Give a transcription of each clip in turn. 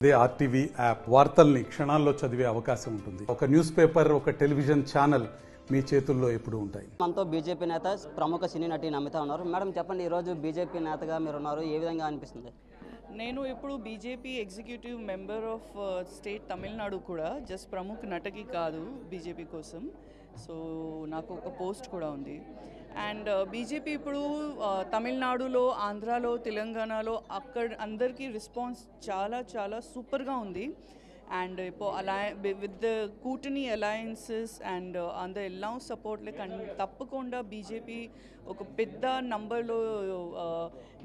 అదే RTV app వార్తల్ని క్షణాల్లో చదివే అవకాశం ఉంటుంది. ఒక న్యూస్ పేపర్, ఒక టెలివిజన్ ఛానల్ మీ చేతుల్లో ఎప్పుడూ ఉంటాయి. మనతో బీజేపీ నేత, ప్రముఖ సినీ నటి నమిత ఉన్నారు. మేడం చెప్పండి, ఈరోజు బీజేపీ నేతగా మీరు ఉన్నారు, ఏ విధంగా అనిపిస్తుంది? నేను ఇప్పుడు BJP executive member of state Tamil Nadu కూడా, జస్ట్ ప్రముఖ నటకి కాదు బీజేపీ కోసం. సో నాకు ఒక పోస్ట్ కూడా ఉంది. అండ్ బీజేపీ ఇప్పుడు తమిళనాడులో, ఆంధ్రాలో, తెలంగాణలో అక్కడ అందరికీ రెస్పాన్స్ చాలా చాలా సూపర్గా ఉంది. అండ్ ఇప్పుడు విత్ ద కూటమి అలయన్సెస్ అండ్ అంద ఎల్లా సపోర్ట్లే తప్పకుండా బీజేపీ ఒక పెద్ద నంబర్లో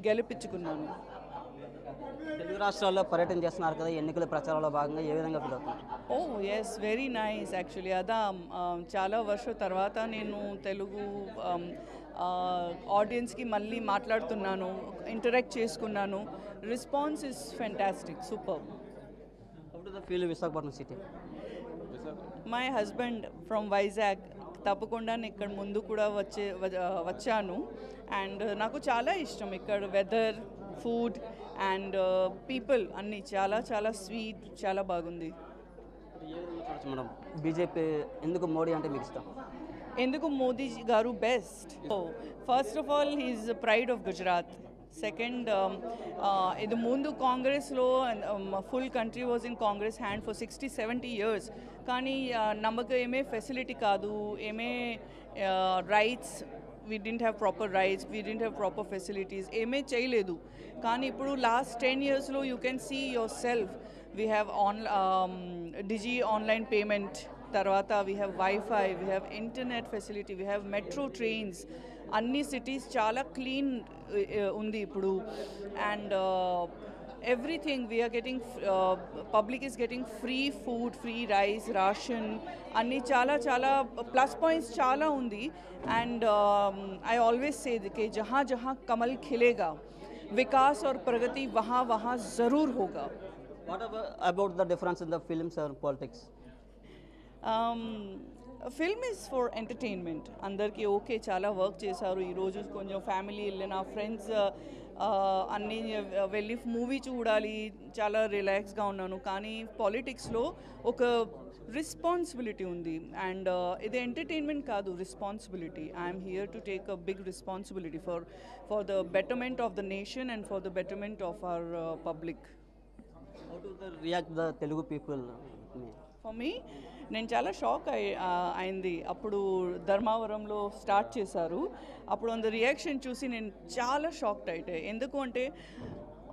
గెలిపించుకున్నాను. తెలుగు రాష్ట్రాల్లో పర్యటన చేస్తున్నారు కదా, ఎన్నికల ప్రచారంలో భాగంగా ఏ విధంగా ఫీల్ అవుతున్నారు? Yes, very nice. యాక్చువల్లీ అదా చాలా వర్షం తర్వాత నేను తెలుగు ఆడియన్స్కి మళ్ళీ మాట్లాడుతున్నాను, ఇంటరాక్ట్ చేసుకున్నాను. Response is fantastic, super. How do the feel Visakhapatnam city? My husband from Vizag, తప్పకుండా ఇక్కడ ముందు కూడా వచ్చాను. అండ్ నాకు చాలా ఇష్టం ఇక్కడ వెదర్, ఫుడ్ అండ్ పీపుల్ అన్నీ చాలా చాలా స్వీట్, చాలా బాగుంది. మేడం, బీజేపీ ఎందుకు మోడీ అంటే మీకు ఇష్టం? ఎందుకు మోదీ గారు best? First of all he's pride of Gujarat. Second, ఇది ముందు కాంగ్రెస్లో full country was in Congress hand for 60-70 years. కానీ నమ్మకం ఏమే ఫెసిలిటీ కాదు, ఏమే rights, we didn't have proper rights, we didn't have proper facilities, ఏమే చేయలేదు. కానీ ఇప్పుడు last 10 yearsలో you can see yourself, we have digi online payment, తర్వాత we have Wi-Fi, we have internet facility, we have metro trains. అన్ని cities చాలా clean ఉంది ఇప్పుడు. And everything we are getting, public is getting free food, free rice, ration, anni chala chala plus points chala undi. And I always say कि जहाँ जहाँ कमल खिलेगा, विकास और प्रगति वहाँ वहाँ ज़रूर होगा. What about the difference in the films or politics? Film is for entertainment. అందరికీ okay, చాలా వర్క్ చేశారు. ఈరోజు కొంచెం ఫ్యామిలీ వెళ్ళిన ఫ్రెండ్స్ అన్నీ వెళ్ళి మూవీ చూడాలి, చాలా రిలాక్స్గా ఉన్నాను. కానీ పాలిటిక్స్లో ఒక రెస్పాన్సిబిలిటీ ఉంది. అండ్ ఇది ఎంటర్టైన్మెంట్ కాదు, responsibility. I'm here to take a big responsibility for the betterment of the nation and for the betterment of our public. How do they react the Telugu people? For me, నేను చాలా shock అయింది అప్పుడు ధర్మవరంలో start చేశారు. అప్పుడు అంత reaction చూసి నేను చాలా షాక్డ్ అయితే. ఎందుకు అంటే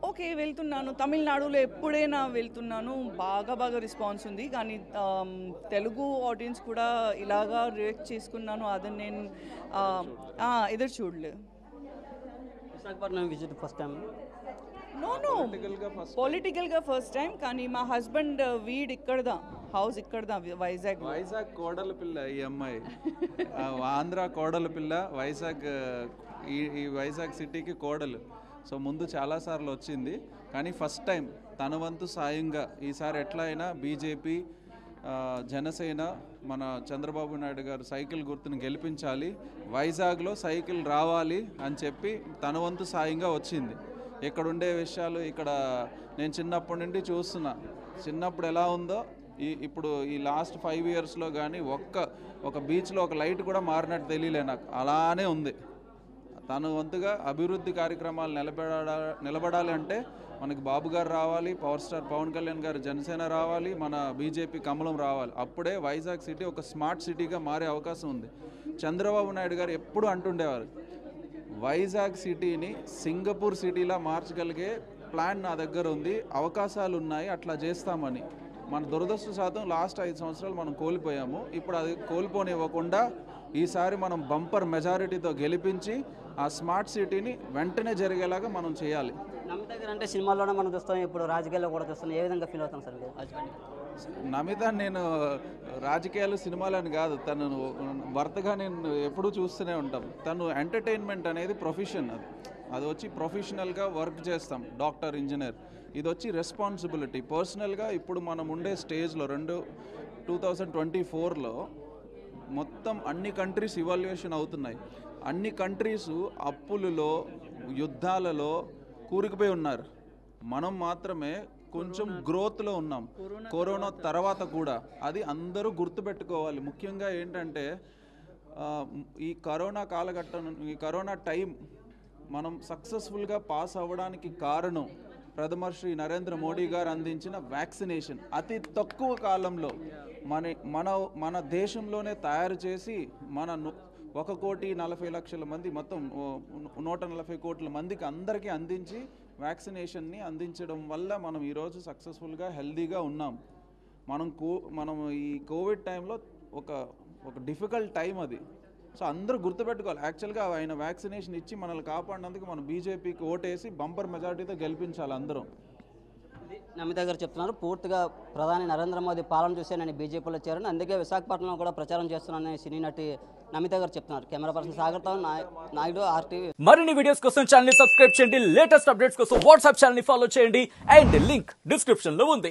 ఓకే వెళ్తున్నాను, తమిళనాడులో ఎప్పుడైనా వెళ్తున్నాను, బాగా రెస్పాన్స్ ఉంది. కానీ తెలుగు ఆడియన్స్ కూడా ఇలాగా రియాక్ట్ చేసుకున్నాను, అది నేను ఎదురు చూడలే. Visakhapatnam visit first time? No పొలిటికల్గా ఫస్ట్ టైం. కానీ మా హస్బెండ్ వీడ్ ఇక్కడదా, హౌస్ ఇక్కడదా, వైజాగ్ కోడల పిల్ల. ఈ అమ్మాయి ఆంధ్ర కోడల పిల్ల, వైజాగ్ ఈ వైజాగ్ సిటీకి కోడలు. సో ముందు చాలాసార్లు వచ్చింది, కానీ ఫస్ట్ టైం తన వంతు సాయంగా ఈసారి ఎట్లా అయినా బీజేపీ, జనసేన, మన చంద్రబాబు నాయుడు గారు సైకిల్ గుర్తును గెలిపించాలి, వైజాగ్లో సైకిల్ రావాలి అని చెప్పి తన వంతు సాయంగా వచ్చింది. ఇక్కడ ఉండే విషయాలు ఇక్కడ నేను చిన్నప్పటి నుండి చూస్తున్నా. చిన్నప్పుడు ఎలా ఉందో ఇప్పుడు ఈ లాస్ట్ 5 yearsలో కానీ ఒక బీచ్లో ఒక లైట్ కూడా మారినట్టు తెలియలే నాకు, అలానే ఉంది. తన వంతుగా అభివృద్ధి కార్యక్రమాలు నిలబడాలి అంటే మనకి బాబు గారు రావాలి, పవర్ స్టార్ పవన్ కళ్యాణ్ గారు జనసేన రావాలి, మన బీజేపీ కమలం రావాలి. అప్పుడే వైజాగ్ సిటీ ఒక స్మార్ట్ సిటీగా మారే అవకాశం ఉంది. చంద్రబాబు నాయుడు గారు ఎప్పుడు అంటుండేవారు, వైజాగ్ సిటీని సింగపూర్ సిటీలా మార్చగలిగే ప్లాన్ నా దగ్గర ఉంది, అవకాశాలు ఉన్నాయి, అట్లా చేస్తామని. మన దురదృష్టశాతం లాస్ట్ 5 సంవత్సరాలు మనం కోల్పోయాము. ఇప్పుడు అది కోల్పోనివ్వకుండా ఈసారి మనం బంపర్ మెజారిటీతో గెలిపించి ఆ స్మార్ట్ సిటీని వెంటనే జరిగేలాగా మనం చేయాలి. నమిత గారు అంటే సినిమాల్లోనే మనం చూస్తాం, ఇప్పుడు రాజకీయాల్లో కూడా చూస్తాం. ఏ విధంగా ఫీల్ అవుతాం సార్ నమిత? నేను రాజకీయాలు సినిమాలని కాదు, తను భర్తగా నేను ఎప్పుడూ చూస్తూనే ఉంటాం. తను ఎంటర్టైన్మెంట్ అనేది ప్రొఫెషన్, అది వచ్చి ప్రొఫెషనల్గా వర్క్ చేస్తాం, డాక్టర్, ఇంజనీర్. ఇది వచ్చి రెస్పాన్సిబిలిటీ పర్సనల్గా. ఇప్పుడు మనం ఉండే స్టేజ్లో 2024లో మొత్తం అన్ని కంట్రీస్ ఇవాల్యుయేషన్ అవుతున్నాయి. అన్ని కంట్రీసు అప్పులలో, యుద్ధాలలో కూరుకుపోయి ఉన్నారు. మనం మాత్రమే కొంచెం గ్రోత్లో ఉన్నాం కరోనా తర్వాత కూడా. అది అందరూ గుర్తుపెట్టుకోవాలి. ముఖ్యంగా ఏంటంటే ఈ కరోనా కాలఘట్టం, ఈ కరోనా టైం మనం సక్సెస్ఫుల్గా పాస్ అవ్వడానికి కారణం ప్రధానమంత్రి నరేంద్ర మోడీ గారు అందించిన వ్యాక్సినేషన్. అతి తక్కువ కాలంలో మన దేశంలోనే తయారు చేసి 1,40,00,000 మంది, మొత్తం 140 కోట్ల మందికి అందరికీ అందించి వ్యాక్సినేషన్ని అందించడం వల్ల మనం ఈరోజు సక్సెస్ఫుల్గా హెల్దీగా ఉన్నాం. మనం ఈ కోవిడ్ టైంలో ఒక డిఫికల్ట్ టైం అది. సో అందరూ గుర్తుపెట్టుకోవాలి. యాక్చువల్గా ఆయన వ్యాక్సినేషన్ ఇచ్చి మనల్ని కాపాడినందుకు మనం బీజేపీకి ఓటేసి బంపర్ మెజారిటీతో గెలిపించాలి అందరం. నమిత గారు చెప్తున్నారు, పూర్తిగా ప్రధాని నరేంద్ర మోదీ పాలన చూసే నేను బీజేపీలో చేరాను, అందుకే విశాఖపట్నంలో కూడా ప్రచారం చేస్తున్నానని సినీ నటి నమిత గారు చెప్తున్నారు. కెమెరా పర్సన్ సాగర్తో నాయుడు, RTV. మరిన్ని వీడియోస్ కోసం ఛానల్ ని సబ్స్క్రైబ్ చేయండి, లేటెస్ట్ అప్డేట్స్ కోసం వాట్సాప్ ఛానల్ ని ఫాలో చేయండి, అండ్ లింక్ డిస్క్రిప్షన్ లో ఉంది.